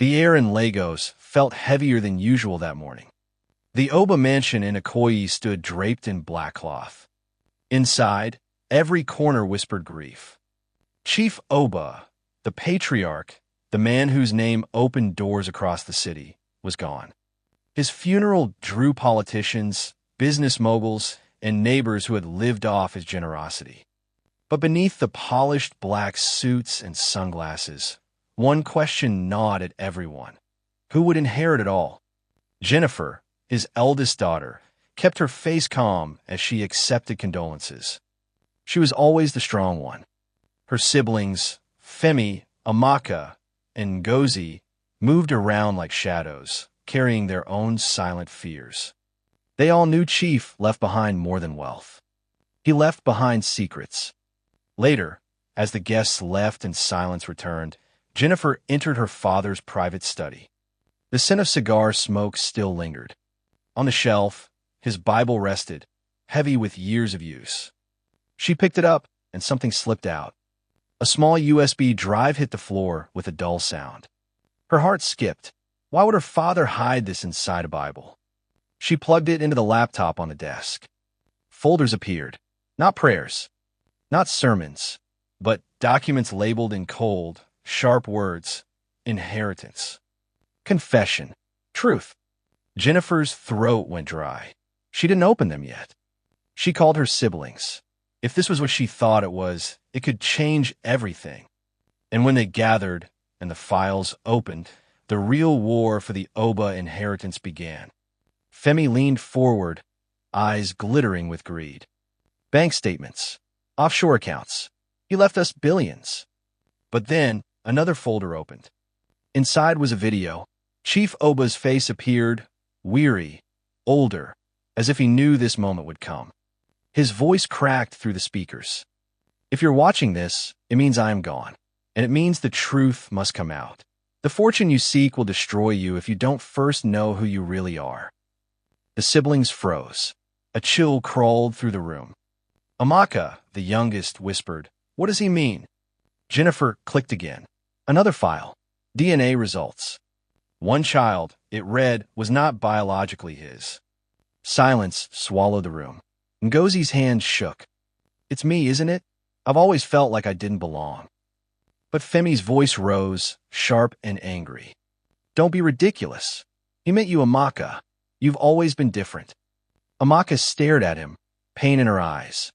The air in Lagos felt heavier than usual that morning. The Oba mansion in Ikoyi stood draped in black cloth. Inside, every corner whispered grief. Chief Oba, the patriarch, the man whose name opened doors across the city, was gone. His funeral drew politicians, business moguls, and neighbors who had lived off his generosity. But beneath the polished black suits and sunglasses, one question gnawed at everyone. Who would inherit it all? Jennifer, his eldest daughter, kept her face calm as she accepted condolences. She was always the strong one. Her siblings, Femi, Amaka, and Ngozi, moved around like shadows, carrying their own silent fears. They all knew Chief left behind more than wealth. He left behind secrets. Later, as the guests left and silence returned, Jennifer entered her father's private study. The scent of cigar smoke still lingered. On the shelf, his Bible rested, heavy with years of use. She picked it up, and something slipped out. A small USB drive hit the floor with a dull sound. Her heart skipped. Why would her father hide this inside a Bible? She plugged it into the laptop on the desk. Folders appeared. Not prayers, not sermons, but documents labeled in cold, sharp words. Inheritance. Confession. Truth. Jennifer's throat went dry. She didn't open them yet. She called her siblings. If this was what she thought it was, it could change everything. And when they gathered and the files opened, the real war for the Oba inheritance began. Femi leaned forward, eyes glittering with greed. Bank statements, offshore accounts. He left us billions. But then another folder opened. Inside was a video. Chief Oba's face appeared, weary, older, as if he knew this moment would come. His voice cracked through the speakers. If you're watching this, it means I am gone, and it means the truth must come out. The fortune you seek will destroy you if you don't first know who you really are. The siblings froze. A chill crawled through the room. Amaka, the youngest, whispered, "What does he mean?" Jennifer clicked again. Another file. DNA results. One child, it read, was not biologically his. Silence swallowed the room. Ngozi's hand shook. "It's me, isn't it? I've always felt like I didn't belong." But Femi's voice rose, sharp and angry. "Don't be ridiculous. He meant you, Amaka. You've always been different." Amaka stared at him, pain in her eyes.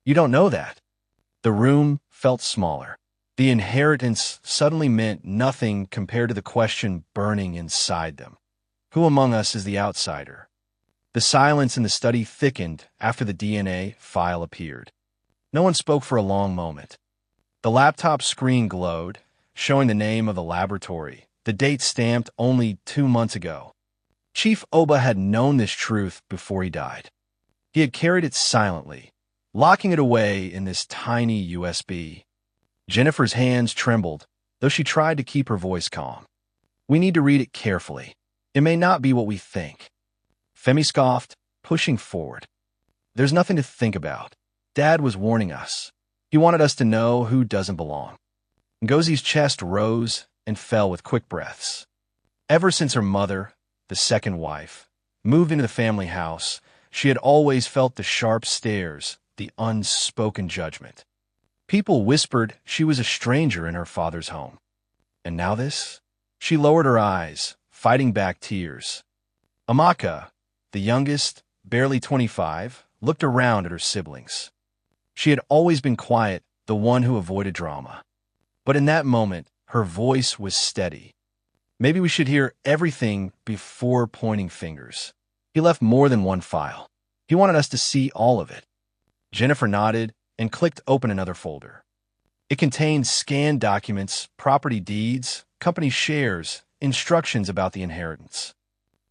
"You don't know that." The room felt smaller. The inheritance suddenly meant nothing compared to the question burning inside them. Who among us is the outsider? The silence in the study thickened after the DNA file appeared. No one spoke for a long moment. The laptop screen glowed, showing the name of the laboratory, the date stamped only 2 months ago. Chief Oba had known this truth before he died. He had carried it silently, locking it away in this tiny USB. Jennifer's hands trembled, though she tried to keep her voice calm. "We need to read it carefully. It may not be what we think." Femi scoffed, pushing forward. "There's nothing to think about. Dad was warning us. He wanted us to know who doesn't belong." Ngozi's chest rose and fell with quick breaths. Ever since her mother, the second wife, moved into the family house, she had always felt the sharp stares, the unspoken judgment. People whispered she was a stranger in her father's home. And now this? She lowered her eyes, fighting back tears. Amaka, the youngest, barely 25, looked around at her siblings. She had always been quiet, the one who avoided drama. But in that moment, her voice was steady. "Maybe we should hear everything before pointing fingers." He left more than one file. He wanted us to see all of it. Jennifer nodded and clicked open another folder. It contained scanned documents, property deeds, company shares, instructions about the inheritance.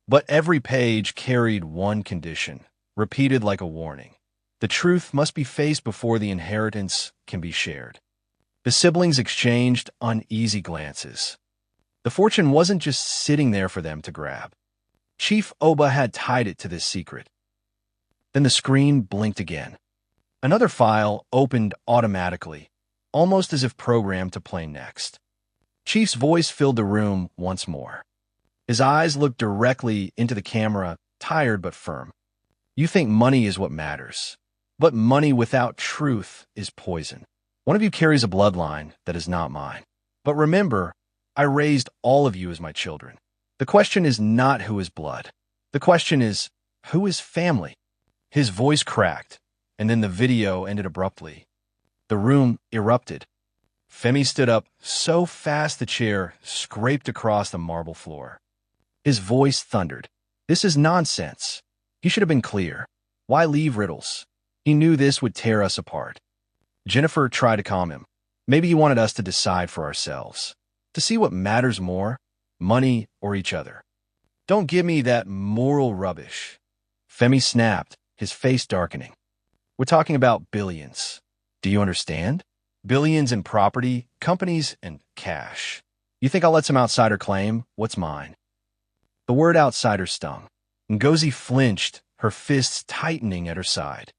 But every page carried one condition, repeated like a warning. The truth must be faced before the inheritance can be shared. The siblings exchanged uneasy glances. The fortune wasn't just sitting there for them to grab. Chief Oba had tied it to this secret. Then the screen blinked again. Another file opened automatically, almost as if programmed to play next. Chief's voice filled the room once more. His eyes looked directly into the camera, tired but firm. You think money is what matters, but money without truth is poison. One of you carries a bloodline that is not mine. But remember, I raised all of you as my children. The question is not who is blood. The question is, who is family? His voice cracked, and then the video ended abruptly. The room erupted. Femi stood up so fast the chair scraped across the marble floor. His voice thundered. This is nonsense. He should have been clear. Why leave riddles? He knew this would tear us apart. Jennifer tried to calm him. Maybe he wanted us to decide for ourselves, to see what matters more, money or each other. Don't give me that moral rubbish. Femi snapped, his face darkening. We're talking about billions. Do you understand? Billions in property, companies, and cash. You think I'll let some outsider claim what's mine? The word outsider stung. Ngozi flinched, her fists tightening at her side.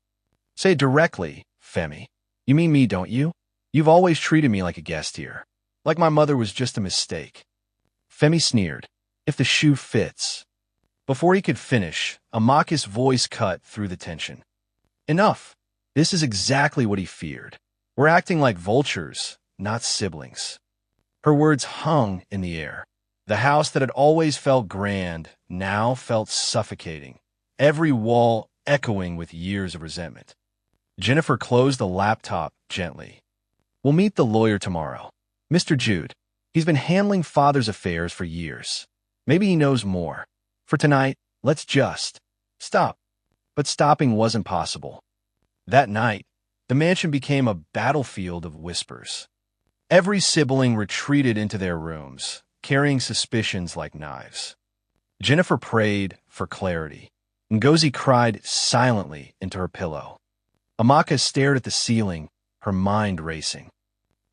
Say it directly, Femi. You mean me, don't you? You've always treated me like a guest here. Like my mother was just a mistake. Femi sneered. If the shoe fits. Before he could finish, Amaka's voice cut through the tension. Enough. This is exactly what he feared. We're acting like vultures, not siblings. Her words hung in the air. The house that had always felt grand now felt suffocating, every wall echoing with years of resentment. Jennifer closed the laptop gently. We'll meet the lawyer tomorrow. Mr. Jude. He's been handling father's affairs for years. Maybe he knows more. For tonight, let's just stop. But stopping wasn't possible. That night, the mansion became a battlefield of whispers. Every sibling retreated into their rooms, carrying suspicions like knives. Jennifer prayed for clarity. Ngozi cried silently into her pillow. Amaka stared at the ceiling, her mind racing.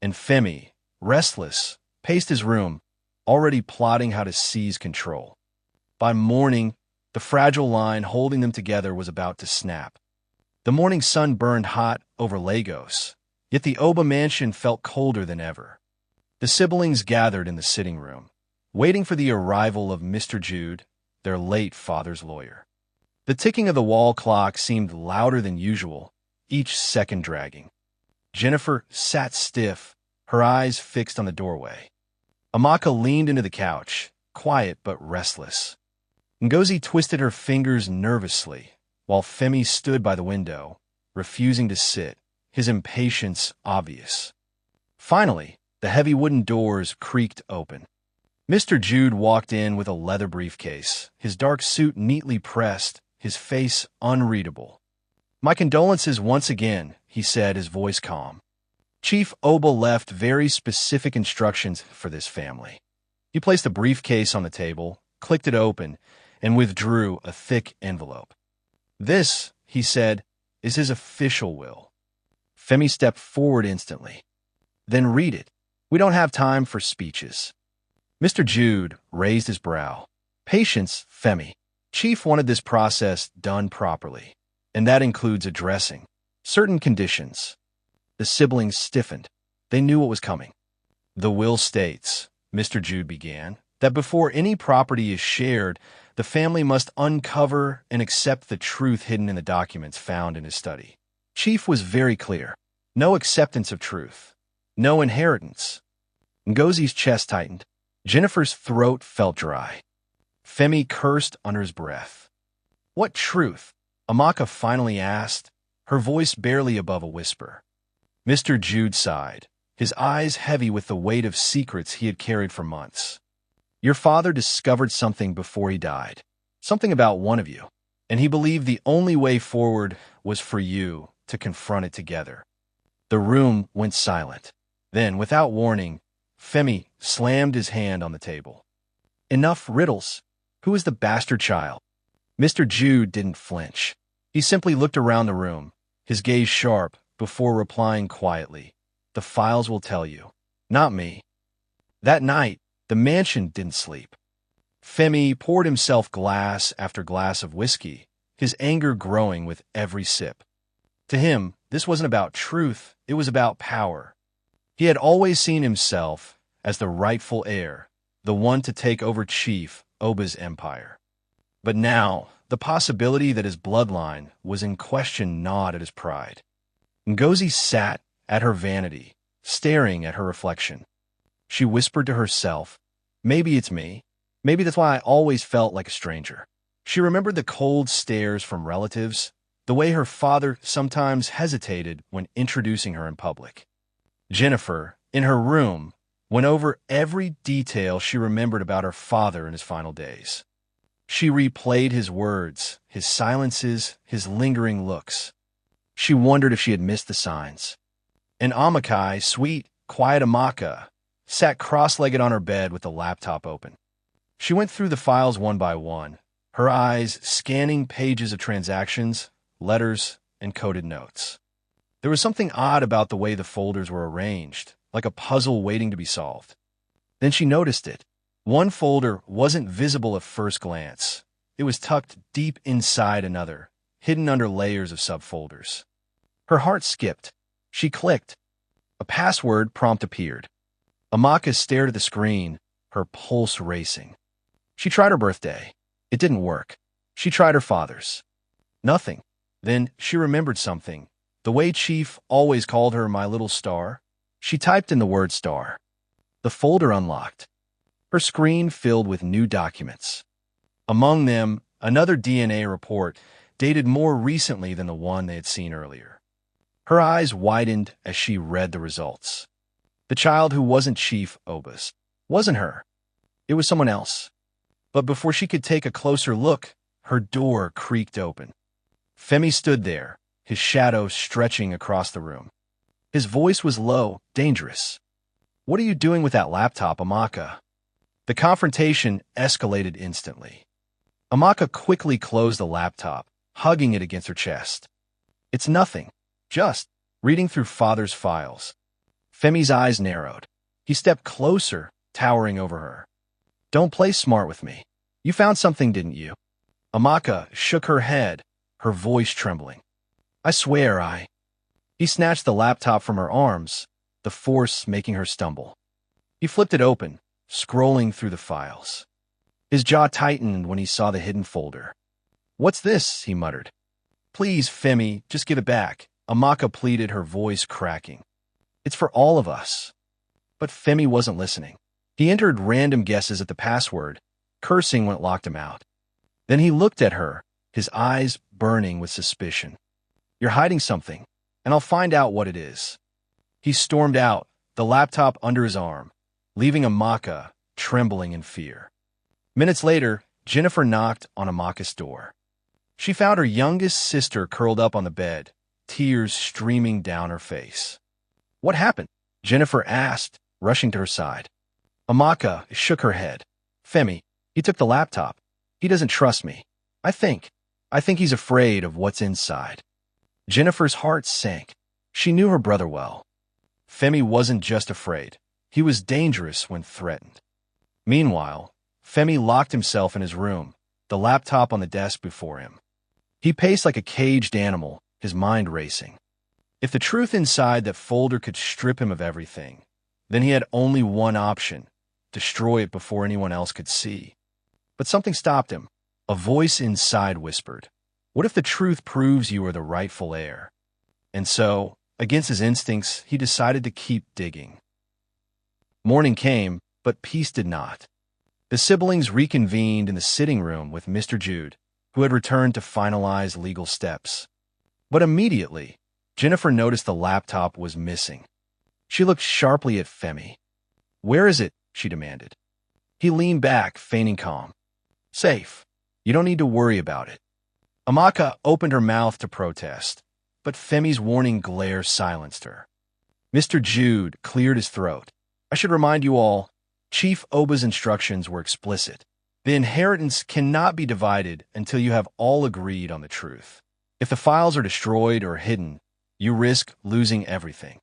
And Femi, restless, paced his room, already plotting how to seize control. By morning, the fragile line holding them together was about to snap. The morning sun burned hot over Lagos, yet the Oba mansion felt colder than ever. The siblings gathered in the sitting room, waiting for the arrival of Mr. Jude, their late father's lawyer. The ticking of the wall clock seemed louder than usual, each second dragging. Jennifer sat stiff, her eyes fixed on the doorway. Amaka leaned into the couch, quiet but restless. Ngozi twisted her fingers nervously, while Femi stood by the window, refusing to sit, his impatience obvious. Finally, the heavy wooden doors creaked open. Mr. Jude walked in with a leather briefcase, his dark suit neatly pressed, his face unreadable. My condolences once again, he said, his voice calm. Chief Oba left very specific instructions for this family. He placed the briefcase on the table, clicked it open, and withdrew a thick envelope. This, he said, is his official will. Femi stepped forward instantly. Then read it. We don't have time for speeches. Mr. Jude raised his brow. Patience, Femi. Chief wanted this process done properly, and that includes addressing certain conditions. The siblings stiffened. They knew what was coming. The will states, Mr. Jude began, that before any property is shared, the family must uncover and accept the truth hidden in the documents found in his study. Chief was very clear. No acceptance of truth. No inheritance. Ngozi's chest tightened. Jennifer's throat felt dry. Femi cursed under his breath. What truth? Amaka finally asked, her voice barely above a whisper. Mr. Jude sighed, his eyes heavy with the weight of secrets he had carried for months. Your father discovered something before he died, something about one of you, and he believed the only way forward was for you to confront it together. The room went silent. Then, without warning, Femi slammed his hand on the table. Enough riddles. Who is the bastard child? Mr. Jude didn't flinch. He simply looked around the room, his gaze sharp, before replying quietly. The files will tell you. Not me. That night, the mansion didn't sleep. Femi poured himself glass after glass of whiskey, his anger growing with every sip. To him, this wasn't about truth, it was about power. He had always seen himself as the rightful heir, the one to take over Chief Oba's empire. But now, the possibility that his bloodline was in question gnawed at his pride. Ngozi sat at her vanity, staring at her reflection. She whispered to herself, "Maybe it's me. Maybe that's why I always felt like a stranger." She remembered the cold stares from relatives, the way her father sometimes hesitated when introducing her in public. Jennifer, in her room, went over every detail she remembered about her father in his final days. She replayed his words, his silences, his lingering looks. She wondered if she had missed the signs. And Amakai, sweet, quiet Amaka, sat cross-legged on her bed with the laptop open. She went through the files one by one, her eyes scanning pages of transactions, letters, and coded notes. There was something odd about the way the folders were arranged, like a puzzle waiting to be solved. Then she noticed it. One folder wasn't visible at first glance. It was tucked deep inside another, hidden under layers of subfolders. Her heart skipped. She clicked. A password prompt appeared. Amaka stared at the screen, her pulse racing. She tried her birthday. It didn't work. She tried her father's. Nothing. Then she remembered something. The way Chief always called her my little star. She typed in the word star. The folder unlocked. Her screen filled with new documents. Among them, another DNA report dated more recently than the one they had seen earlier. Her eyes widened as she read the results. The child who wasn't Chief Oba's wasn't her. It was someone else. But before she could take a closer look, her door creaked open. Femi stood there, his shadow stretching across the room. His voice was low, dangerous. "What are you doing with that laptop, Amaka?" The confrontation escalated instantly. Amaka quickly closed the laptop, hugging it against her chest. "It's nothing. Just reading through father's files." Femi's eyes narrowed. He stepped closer, towering over her. "Don't play smart with me. You found something, didn't you?" Amaka shook her head, her voice trembling. "I swear I—" He snatched the laptop from her arms, the force making her stumble. He flipped it open, scrolling through the files. His jaw tightened when he saw the hidden folder. "What's this?" he muttered. "Please, Femi, just give it back," Amaka pleaded, her voice cracking. "It's for all of us." But Femi wasn't listening. He entered random guesses at the password, cursing when it locked him out. Then he looked at her, his eyes burning with suspicion. "You're hiding something, and I'll find out what it is." He stormed out, the laptop under his arm, leaving Amaka trembling in fear. Minutes later, Jennifer knocked on Amaka's door. She found her youngest sister curled up on the bed, tears streaming down her face. "What happened?" Jennifer asked, rushing to her side. Amaka shook her head. "Femi, he took the laptop. He doesn't trust me. I think he's afraid of what's inside." Jennifer's heart sank. She knew her brother well. Femi wasn't just afraid. He was dangerous when threatened. Meanwhile, Femi locked himself in his room, the laptop on the desk before him. He paced like a caged animal, his mind racing. If the truth inside that folder could strip him of everything, then he had only one option: destroy it before anyone else could see. But something stopped him. A voice inside whispered, "What if the truth proves you are the rightful heir?" And so, against his instincts, he decided to keep digging. Morning came, but peace did not. The siblings reconvened in the sitting room with Mr. Jude, who had returned to finalize legal steps. But immediately, Jennifer noticed the laptop was missing. She looked sharply at Femi. "Where is it?" she demanded. He leaned back, feigning calm. "Safe. You don't need to worry about it." Amaka opened her mouth to protest, but Femi's warning glare silenced her. Mr. Jude cleared his throat. "I should remind you all, Chief Oba's instructions were explicit. The inheritance cannot be divided until you have all agreed on the truth. If the files are destroyed or hidden, you risk losing everything."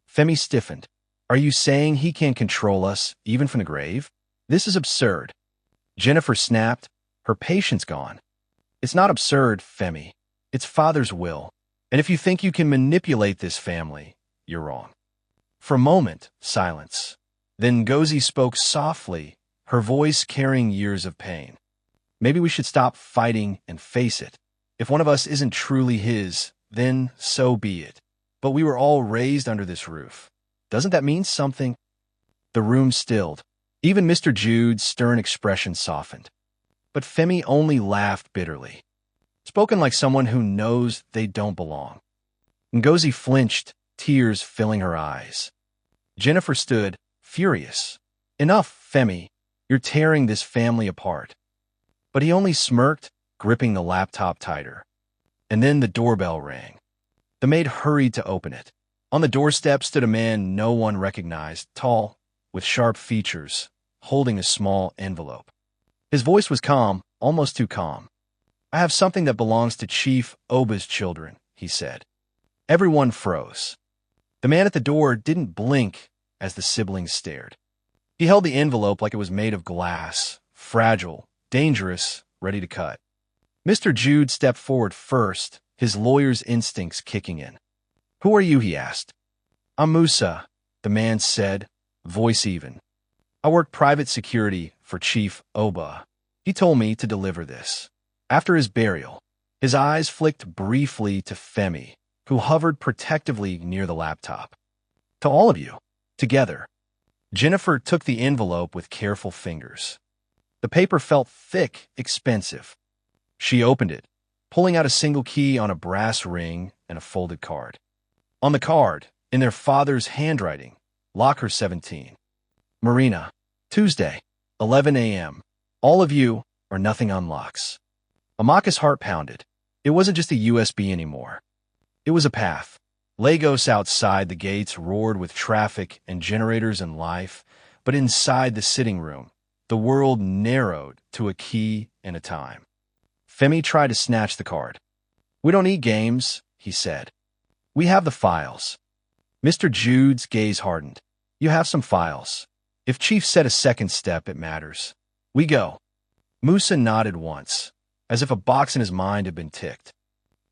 Femi stiffened. "Are you saying he can control us, even from the grave? This is absurd." Jennifer snapped, her patience gone. "It's not absurd, Femi. It's father's will. And if you think you can manipulate this family, you're wrong." For a moment, silence. Then Ngozi spoke softly, her voice carrying years of pain. Maybe we should stop fighting and face it. If one of us isn't truly his, then so be it. But we were all raised under this roof. Doesn't that mean something? The room stilled. Even Mr. Jude's stern expression softened. But Femi only laughed bitterly, spoken like someone who knows they don't belong. Ngozi flinched, tears filling her eyes. Jennifer stood, furious. Enough, Femi. You're tearing this family apart. But he only smirked, gripping the laptop tighter. And then the doorbell rang. The maid hurried to open it. On the doorstep stood a man no one recognized, tall, with sharp features, holding a small envelope. His voice was calm, almost too calm. I have something that belongs to Chief Oba's children, he said. Everyone froze. The man at the door didn't blink as the siblings stared. He held the envelope like it was made of glass, fragile, dangerous, ready to cut. Mr. Jude stepped forward first, his lawyer's instincts kicking in. Who are you, he asked. I'm Musa, the man said, voice even. I work private security for Chief Oba. He told me to deliver this. After his burial, his eyes flicked briefly to Femi, who hovered protectively near the laptop. To all of you, together. Jennifer took the envelope with careful fingers. The paper felt thick, expensive. She opened it, pulling out a single key on a brass ring and a folded card. On the card, in their father's handwriting, Locker 17. Marina, Tuesday, 11 a.m. All of you or nothing unlocks. Amaka's heart pounded. It wasn't just a USB anymore. It was a path. Lagos outside the gates roared with traffic and generators and life, but inside the sitting room, the world narrowed to a key and a time. Femi tried to snatch the card. We don't need games, he said. We have the files. Mr. Jude's gaze hardened. You have some files. If Chief said a second step, it matters. We go. Musa nodded once, as if a box in his mind had been ticked.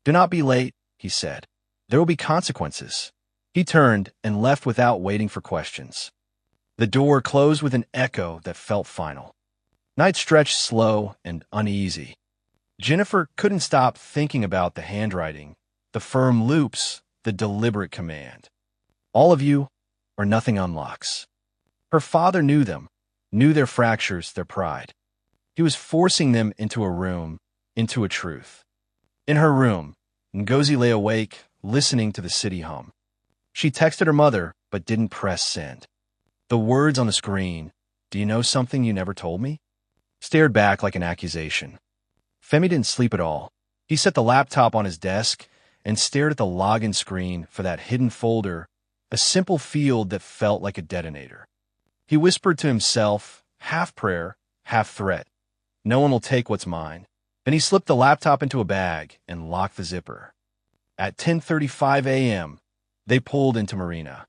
Do not be late, he said. There will be consequences. He turned and left without waiting for questions. The door closed with an echo that felt final. Night stretched slow and uneasy. Jennifer couldn't stop thinking about the handwriting, the firm loops, the deliberate command. All of you, or nothing unlocks. Her father knew them, knew their fractures, their pride. He was forcing them into a room, into a truth. In her room, Ngozi lay awake, listening to the city hum. She texted her mother, but didn't press send. The words on the screen, "Do you know something you never told me?" stared back like an accusation. Femi didn't sleep at all. He set the laptop on his desk and stared at the login screen for that hidden folder, a simple field that felt like a detonator. He whispered to himself, half prayer, half threat. No one will take what's mine. Then he slipped the laptop into a bag and locked the zipper. At 10:35 a.m., they pulled into Marina.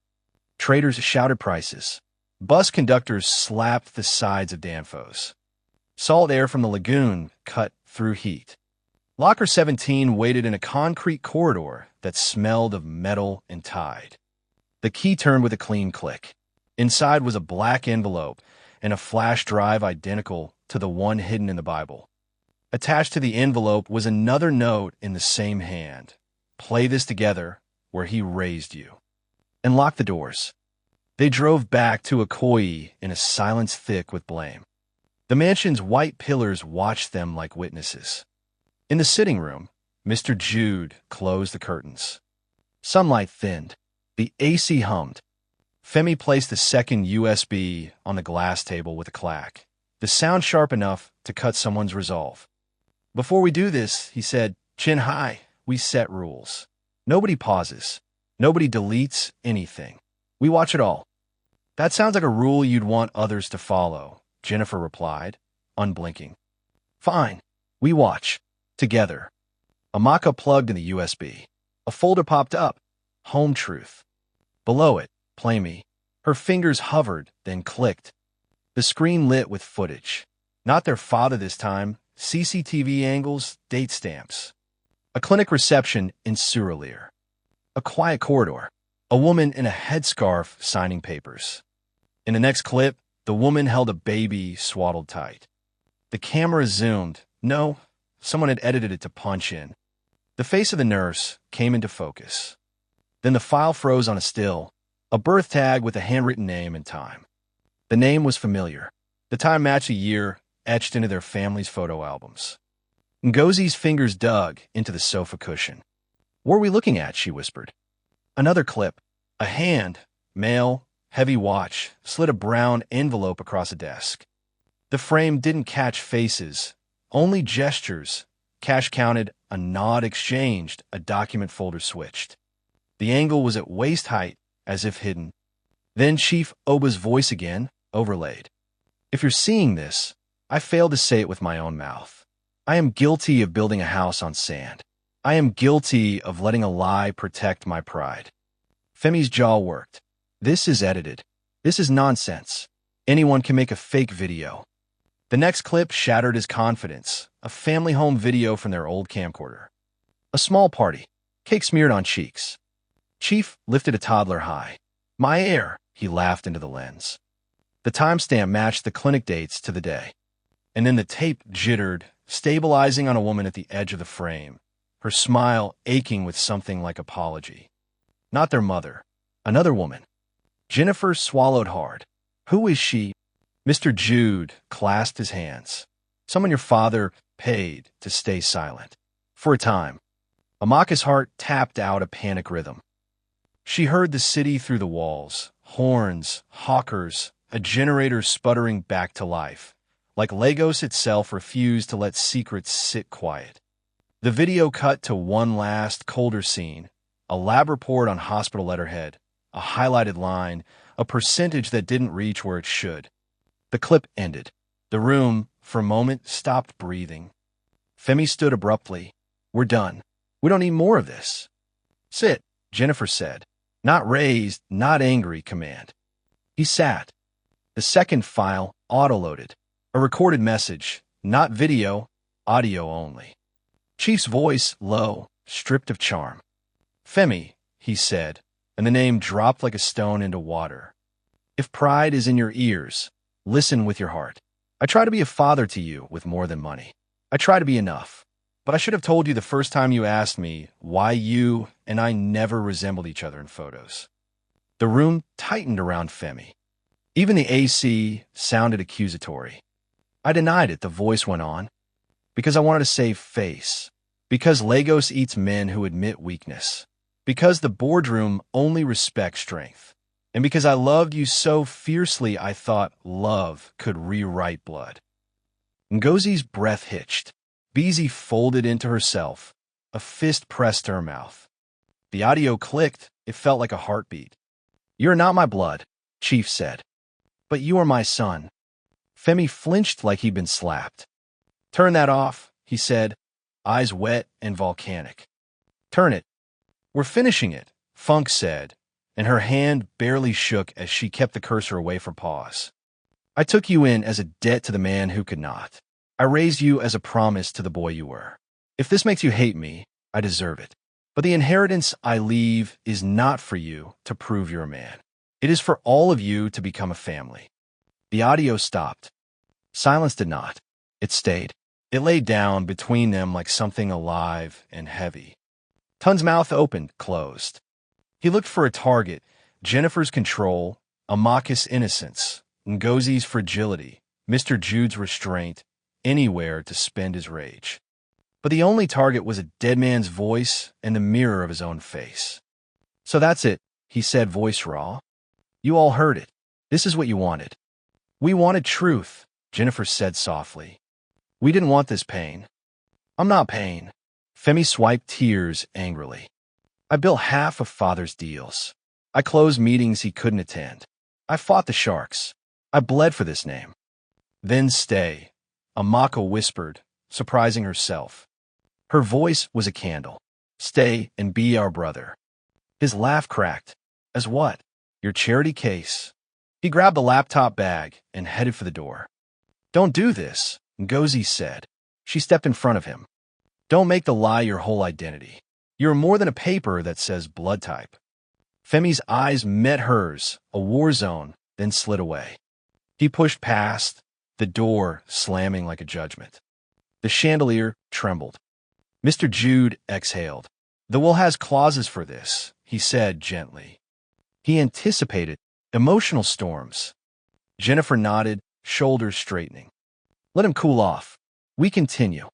Traders shouted prices. Bus conductors slapped the sides of Danfo's. Salt air from the lagoon cut through heat. Locker 17 waited in a concrete corridor that smelled of metal and tide. The key turned with a clean click. Inside was a black envelope and a flash drive identical to the one hidden in the Bible. Attached to the envelope was another note in the same hand. Play this together where he raised you. And lock the doors. They drove back to Ikoyi in a silence thick with blame. The mansion's white pillars watched them like witnesses. In the sitting room, Mr. Jude closed the curtains. Sunlight thinned. The AC hummed. Femi placed the second USB on the glass table with a clack, the sound sharp enough to cut someone's resolve. Before we do this, he said, chin high, we set rules. Nobody pauses. Nobody deletes anything. We watch it all. That sounds like a rule you'd want others to follow, Jennifer replied, unblinking. Fine. We watch. Together. Amaka plugged in the USB. A folder popped up. Home Truth. Below it, Play Me. Her fingers hovered, then clicked. The screen lit with footage. Not their father this time. CCTV angles, date stamps. A clinic reception in Suralere. A quiet corridor. A woman in a headscarf signing papers. In the next clip, the woman held a baby swaddled tight. The camera zoomed. No, someone had edited it to punch in. The face of the nurse came into focus. Then the file froze on a still, a birth tag with a handwritten name and time. The name was familiar. The time matched a year etched into their family's photo albums. Ngozi's fingers dug into the sofa cushion. "What are we looking at?" she whispered. Another clip. A hand, male, heavy watch, slid a brown envelope across a desk. The frame didn't catch faces, only gestures. Cash counted, a nod exchanged, a document folder switched. The angle was at waist height, as if hidden. Then Chief Oba's voice again, overlaid. "If you're seeing this, I failed to say it with my own mouth. I am guilty of building a house on sand. I am guilty of letting a lie protect my pride." Femi's jaw worked. This is edited. This is nonsense. Anyone can make a fake video. The next clip shattered his confidence, a family home video from their old camcorder. A small party, cake smeared on cheeks. Chief lifted a toddler high. "My heir," he laughed into the lens. The timestamp matched the clinic dates to the day. And then the tape jittered, stabilizing on a woman at the edge of the frame, her smile aching with something like apology. Not their mother. Another woman. Jennifer swallowed hard. "Who is she?" Mr. Jude clasped his hands. "Someone your father paid to stay silent. For a time." Amaka's heart tapped out a panic rhythm. She heard the city through the walls, horns, hawkers, a generator sputtering back to life, like Lagos itself refused to let secrets sit quiet. The video cut to one last, colder scene, a lab report on hospital letterhead, a highlighted line, a percentage that didn't reach where it should. The clip ended. The room, for a moment, stopped breathing. Femi stood abruptly. "We're done. We don't need more of this." "Sit," Jennifer said. Not raised, not angry command. He sat. The second file auto-loaded. A recorded message, not video, audio only. Chief's voice low, stripped of charm. "Femi," he said, and the name dropped like a stone into water. "If pride is in your ears, listen with your heart. I try to be a father to you with more than money. I try to be enough. But I should have told you the first time you asked me why you and I never resembled each other in photos." The room tightened around Femi. Even the AC sounded accusatory. I denied it, the voice went on. Because I wanted to save face. Because Lagos eats men who admit weakness. Because the boardroom only respects strength. And because I loved you so fiercely I thought love could rewrite blood. Ngozi's breath hitched. Beezy folded into herself, a fist pressed to her mouth. The audio clicked, it felt like a heartbeat. "You're not my blood," Chief said. "But you are my son." Femi flinched like he'd been slapped. "Turn that off," he said, eyes wet and volcanic. "Turn it." "We're finishing it," Funk said, and her hand barely shook as she kept the cursor away from pause. "I took you in as a debt to the man who could not. I raised you as a promise to the boy you were. If this makes you hate me, I deserve it. But the inheritance I leave is not for you to prove you're a man. It is for all of you to become a family." The audio stopped. Silence did not. It stayed. It lay down between them like something alive and heavy. Tun's mouth opened, closed. He looked for a target, Jennifer's control, Amaka's innocence, Ngozi's fragility, Mr. Jude's restraint, anywhere to spend his rage. But the only target was a dead man's voice and the mirror of his own face. "So that's it," he said, voice raw. "You all heard it. This is what you wanted." "We wanted truth," Jennifer said softly. "We didn't want this pain." "I'm not pain." Femi swiped tears angrily. "I built half of Father's deals. I closed meetings he couldn't attend. I fought the sharks. I bled for this name." "Then stay," Amaka whispered, surprising herself. Her voice was a candle. "Stay and be our brother." His laugh cracked. "As what?" "Your charity case." He grabbed the laptop bag and headed for the door. "Don't do this," Ngozi said. She stepped in front of him. "Don't make the lie your whole identity. You're more than a paper that says blood type." Femi's eyes met hers, a war zone, then slid away. He pushed past, the door slamming like a judgment. The chandelier trembled. Mr. Jude exhaled. "The will has clauses for this," he said gently. He anticipated emotional storms. Jennifer nodded, shoulders straightening. "Let him cool off. We continue."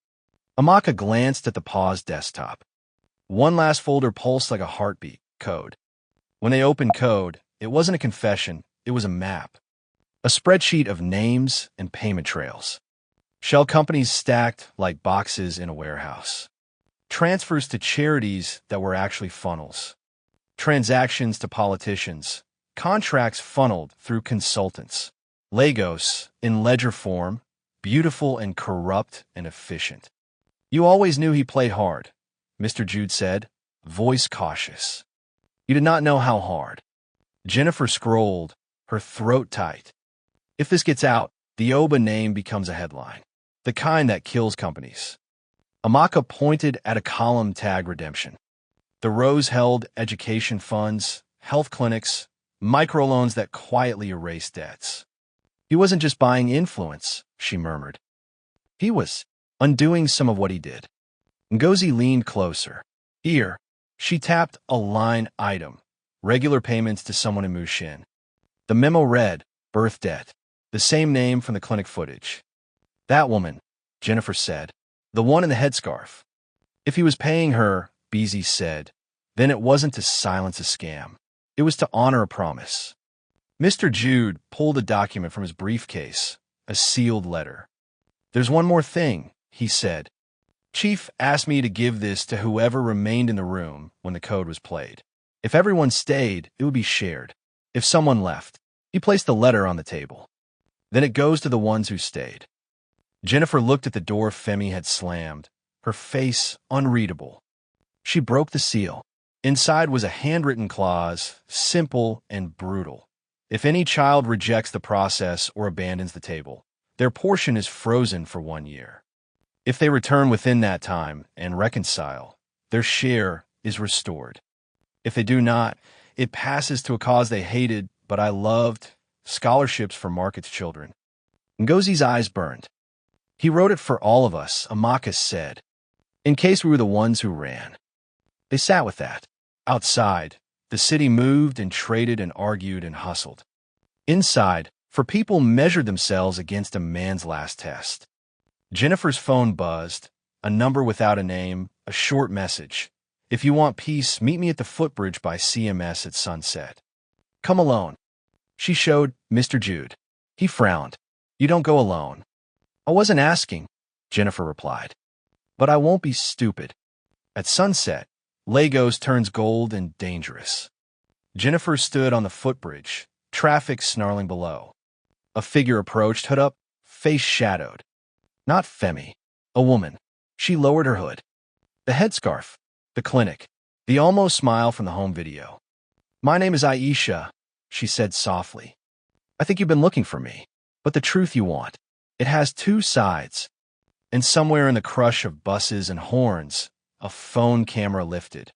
Amaka glanced at the paused desktop. One last folder pulsed like a heartbeat. Code. When they opened code, it wasn't a confession, it was a map. A spreadsheet of names and payment trails. Shell companies stacked like boxes in a warehouse. Transfers to charities that were actually funnels. Transactions to politicians. Contracts funneled through consultants. Lagos, in ledger form, beautiful and corrupt and efficient. "You always knew he played hard," Mr. Jude said, voice cautious. "You did not know how hard." Jennifer scrolled, her throat tight. "If this gets out, the Oba name becomes a headline. The kind that kills companies." Amaka pointed at a column tagged redemption. The rows held education funds, health clinics, microloans that quietly erased debts. "He wasn't just buying influence," she murmured. "He was undoing some of what he did." Ngozi leaned closer. "Here." She tapped a line item, regular payments to someone in Mushin. The memo read, birth debt, the same name from the clinic footage. "That woman," Jennifer said, "the one in the headscarf." "If he was paying her," Beezy said, "then it wasn't to silence a scam. It was to honor a promise." Mr. Jude pulled a document from his briefcase, a sealed letter. "There's one more thing," he said. "Chief asked me to give this to whoever remained in the room when the code was played. If everyone stayed, it would be shared. If someone left," he placed the letter on the table, "then it goes to the ones who stayed." Jennifer looked at the door Femi had slammed, her face unreadable. She broke the seal. Inside was a handwritten clause, simple and brutal. If any child rejects the process or abandons the table, their portion is frozen for 1 year. If they return within that time and reconcile, their share is restored. If they do not, it passes to a cause they hated but I loved, scholarships for market's children. Ngozi's eyes burned. "He wrote it for all of us," Amaka said, "in case we were the ones who ran." They sat with that. Outside, the city moved and traded and argued and hustled. Inside, for people measured themselves against a man's last test. Jennifer's phone buzzed, a number without a name, a short message. "If you want peace, meet me at the footbridge by CMS at sunset. Come alone." She showed Mr. Jude. He frowned. "You don't go alone." "I wasn't asking," Jennifer replied. "But I won't be stupid." At sunset, Lagos turns gold and dangerous. Jennifer stood on the footbridge, traffic snarling below. A figure approached, hood up, face shadowed. Not Femi, a woman. She lowered her hood. The headscarf, the clinic, the almost smile from the home video. "My name is Aisha," she said softly. "I think you've been looking for me, but the truth you want, it has two sides." And somewhere in the crush of buses and horns, a phone camera lifted.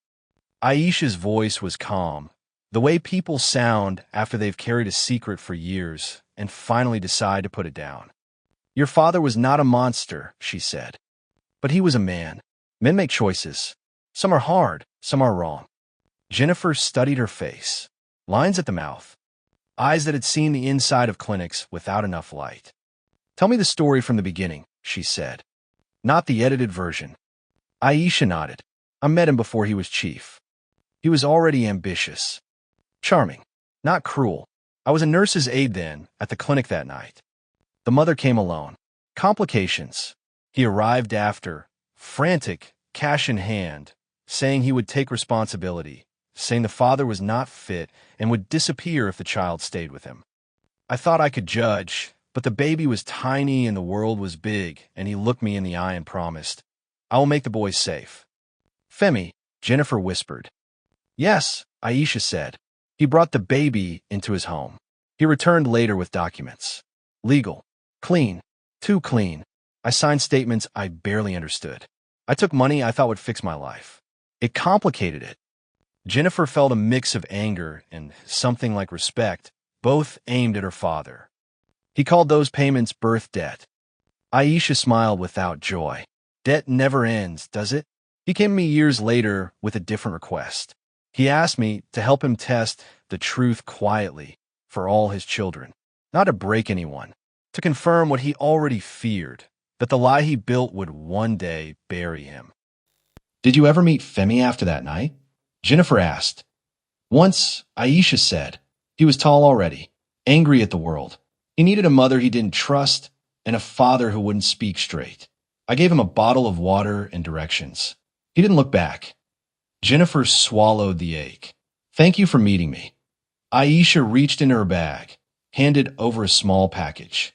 Aisha's voice was calm, the way people sound after they've carried a secret for years and finally decide to put it down. "Your father was not a monster," she said. "But he was a man. Men make choices. Some are hard, some are wrong." Jennifer studied her face. Lines at the mouth. Eyes that had seen the inside of clinics without enough light. "Tell me the story from the beginning," she said. "Not the edited version." Aisha nodded. "I met him before he was chief. He was already ambitious. Charming. Not cruel. I was a nurse's aide then, at the clinic that night. The mother came alone. Complications. He arrived after, frantic, cash in hand, saying he would take responsibility, saying the father was not fit and would disappear if the child stayed with him. I thought I could judge, but the baby was tiny and the world was big, and he looked me in the eye and promised, 'I will make the boy safe.'" "Femi," Jennifer whispered. "Yes," Aisha said. "He brought the baby into his home. He returned later with documents. Legal. Clean. Too clean. I signed statements I barely understood. I took money I thought would fix my life. It complicated it." Jennifer felt a mix of anger and something like respect, both aimed at her father. He called those payments birth debt. Aisha smiled without joy. Debt never ends, does it? He came to me years later with a different request. He asked me to help him test the truth quietly for all his children, not to break anyone, to confirm what he already feared, that the lie he built would one day bury him. "Did you ever meet Femi after that night?" Jennifer asked. "Once," Aisha said. "He was tall already, angry at the world. He needed a mother he didn't trust and a father who wouldn't speak straight. I gave him a bottle of water and directions. He didn't look back." Jennifer swallowed the ache. "Thank you for meeting me." Aisha reached into her bag, handed over a small package.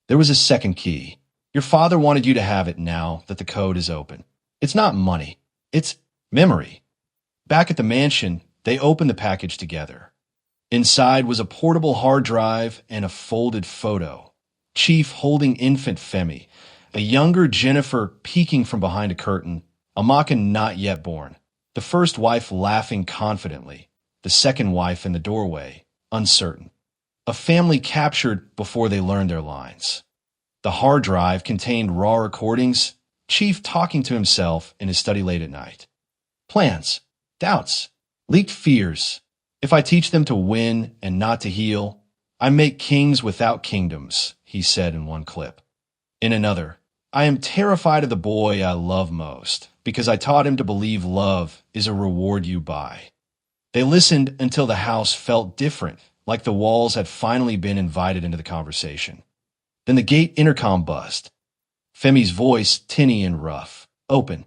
There was a second key. "Your father wanted you to have it now that the code is open. It's not money. It's memory." Back at the mansion, they opened the package together. Inside was a portable hard drive and a folded photo. Chief holding infant Femi, a younger Jennifer peeking from behind a curtain, Amaka not yet born, the first wife laughing confidently, the second wife in the doorway, uncertain. A family captured before they learned their lines. The hard drive contained raw recordings, Chief talking to himself in his study late at night. Plans, doubts, leaked fears. "If I teach them to win and not to heal, I make kings without kingdoms," he said in one clip. In another, "I am terrified of the boy I love most, because I taught him to believe love is a reward you buy." They listened until the house felt different, like the walls had finally been invited into the conversation. Then the gate intercom buzzed. Femi's voice, tinny and rough. "Open."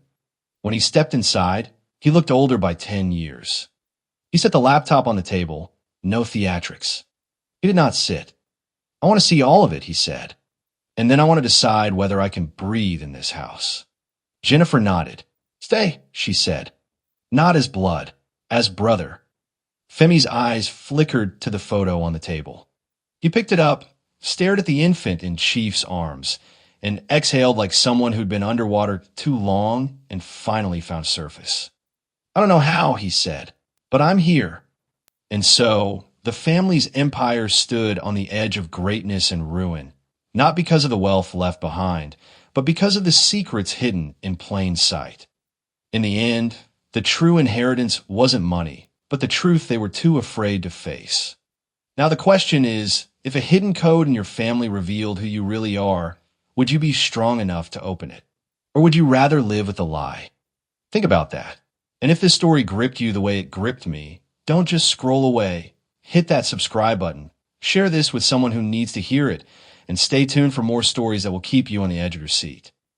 When he stepped inside, he looked older by 10 years. He set the laptop on the table. No theatrics. He did not sit. "I want to see all of it," he said. "And then I want to decide whether I can breathe in this house." Jennifer nodded. "Stay," she said. "Not as blood, as brother." Femi's eyes flickered to the photo on the table. He picked it up, stared at the infant in Chief's arms, and exhaled like someone who'd been underwater too long and finally found surface. "I don't know how," he said, "but I'm here." And so, the family's empire stood on the edge of greatness and ruin, not because of the wealth left behind, but because of the secrets hidden in plain sight. In the end, the true inheritance wasn't money, but the truth they were too afraid to face. Now the question is, if a hidden code in your family revealed who you really are, would you be strong enough to open it? Or would you rather live with a lie? Think about that. And if this story gripped you the way it gripped me, don't just scroll away. Hit that subscribe button. Share this with someone who needs to hear it, and stay tuned for more stories that will keep you on the edge of your seat.